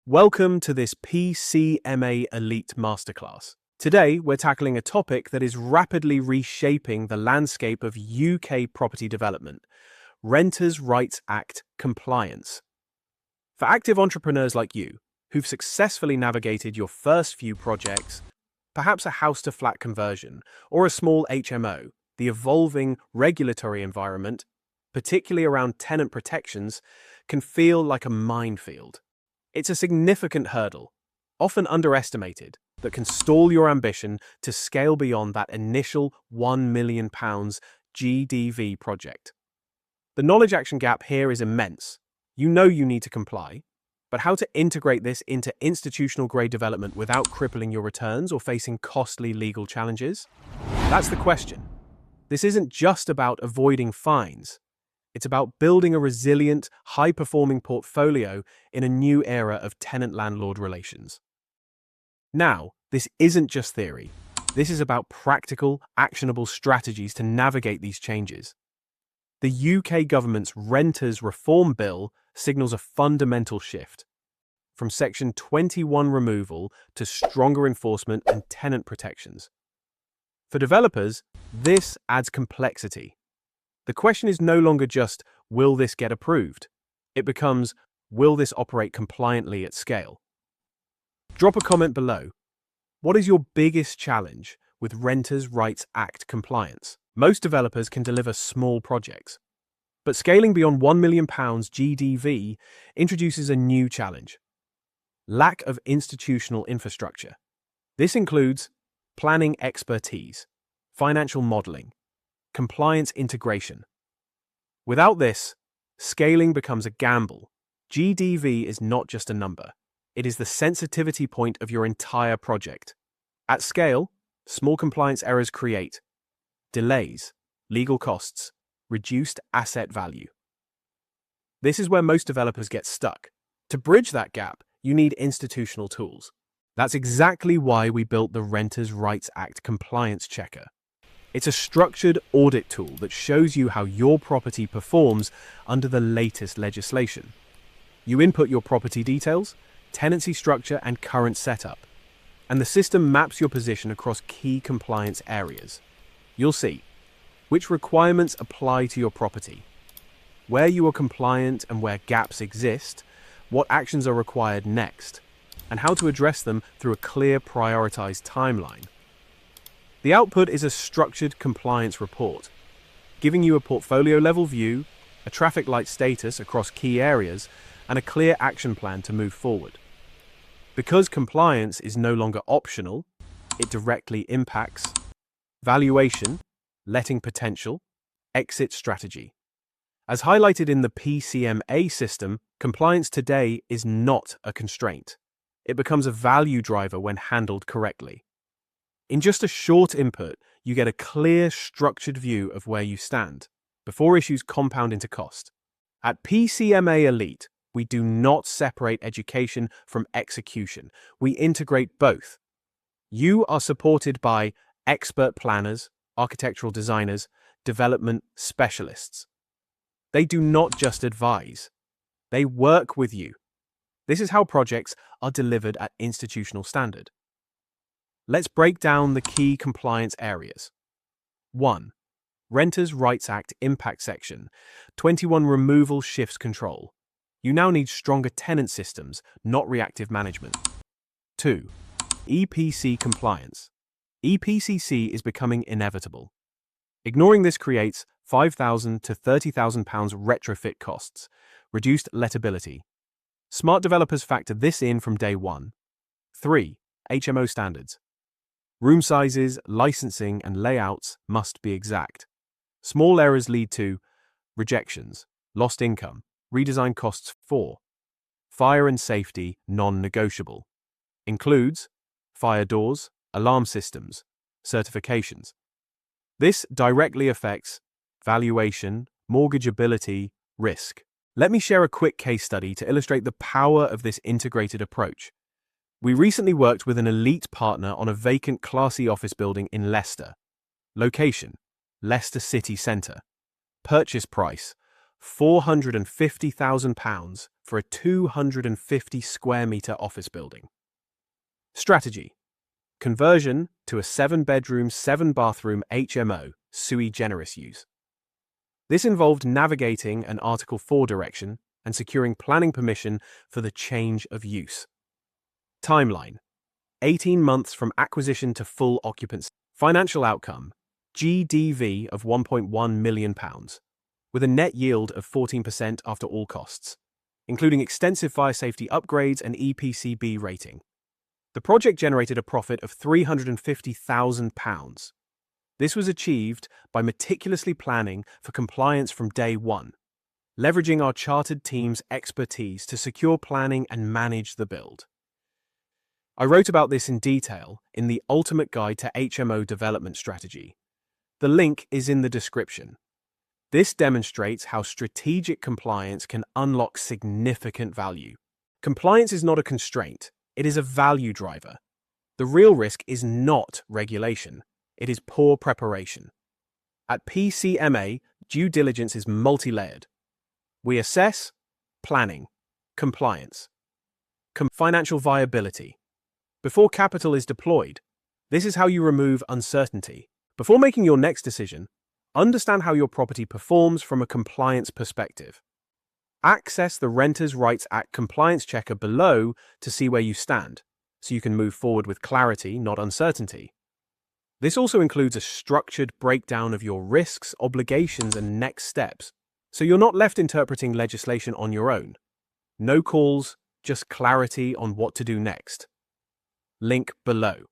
Welcome to this PCMA Elite Masterclass. Today, we're tackling a topic that is rapidly reshaping the landscape of UK property development: Renters' Rights Act compliance. For active entrepreneurs like you, who've successfully navigated your first few projects, perhaps a house-to-flat conversion or a small HMO, the evolving regulatory environment, particularly around tenant protections, can feel like a minefield. It's a significant hurdle, often underestimated, that can stall your ambition to scale beyond that initial £1 million GDV project. The knowledge action gap here is immense. You know you need to comply, but how to integrate this into institutional-grade development without crippling your returns or facing costly legal challenges? That's the question. This isn't just about avoiding fines. It's about building a resilient, high-performing portfolio in a new era of tenant-landlord relations. Now, this isn't just theory. This is about practical, actionable strategies to navigate these changes. The UK government's Renters Reform Bill signals a fundamental shift, from Section 21 removal to stronger enforcement and tenant protections. For developers, this adds complexity. The question is no longer just, will this get approved? It becomes, will this operate compliantly at scale? Drop a comment below. What is your biggest challenge with Renters' Rights Act compliance? Most developers can deliver small projects, but scaling beyond £1 million GDV introduces a new challenge: lack of institutional infrastructure. This includes planning expertise, financial modeling, compliance integration. Without this, scaling becomes a gamble. GDV is not just a number. It is the sensitivity point of your entire project. At scale, small compliance errors create delays, legal costs, reduced asset value. This is where most developers get stuck. To bridge that gap, you need institutional tools. That's exactly why we built the Renters' Rights Act Compliance Checker. It's a structured audit tool that shows you how your property performs under the latest legislation. You input your property details, tenancy structure, and current setup, and the system maps your position across key compliance areas. You'll see which requirements apply to your property, where you are compliant and where gaps exist, what actions are required next, and how to address them through a clear, prioritized timeline. The output is a structured compliance report, giving you a portfolio-level view, a traffic light status across key areas, and a clear action plan to move forward. Because compliance is no longer optional, it directly impacts valuation, letting potential, exit strategy. As highlighted in the PCMA system, compliance today is not a constraint. It becomes a value driver when handled correctly. In just a short input, you get a clear, structured view of where you stand, before issues compound into cost. At PCMA Elite, we do not separate education from execution. We integrate both. You are supported by expert planners, architectural designers, development specialists. They do not just advise. They work with you. This is how projects are delivered at institutional standard. Let's break down the key compliance areas. 1. Renters' Rights Act Impact Section. 21 Removal shifts control. You now need stronger tenant systems, not reactive management. 2. EPC compliance. EPCC is becoming inevitable. Ignoring this creates £5,000 to £30,000 retrofit costs, reduced lettability. Smart developers factor this in from day one. 3. HMO standards. Room sizes, licensing, and layouts must be exact. Small errors lead to rejections, lost income, redesign costs. 4. Fire and safety non-negotiable. Includes fire doors, alarm systems, certifications. This directly affects valuation, mortgageability, risk. Let me share a quick case study to illustrate the power of this integrated approach. We recently worked with an elite partner on a vacant Class E office building in Leicester. Location: Leicester city centre. Purchase price: £450,000 for a 250 square metre office building. Strategy: conversion to a 7-bedroom, 7-bathroom HMO sui generis use. This involved navigating an Article 4 direction and securing planning permission for the change of use. Timeline: 18 months from acquisition to full occupancy. Financial outcome: GDV of £1.1 million, with a net yield of 14% after all costs, including extensive fire safety upgrades and EPC-B rating. The project generated a profit of £350,000. This was achieved by meticulously planning for compliance from day one, leveraging our chartered team's expertise to secure planning and manage the build. I wrote about this in detail in the Ultimate Guide to HMO Development Strategy. The link is in the description. This demonstrates how strategic compliance can unlock significant value. Compliance is not a constraint, it is a value driver. The real risk is not regulation, it is poor preparation. At PCMA, due diligence is multi-layered. We assess planning, compliance, financial viability. Before capital is deployed, this is how you remove uncertainty. Before making your next decision, understand how your property performs from a compliance perspective. Access the Renters' Rights Act compliance checker below to see where you stand, so you can move forward with clarity, not uncertainty. This also includes a structured breakdown of your risks, obligations, and next steps, so you're not left interpreting legislation on your own. No calls, just clarity on what to do next. Link below.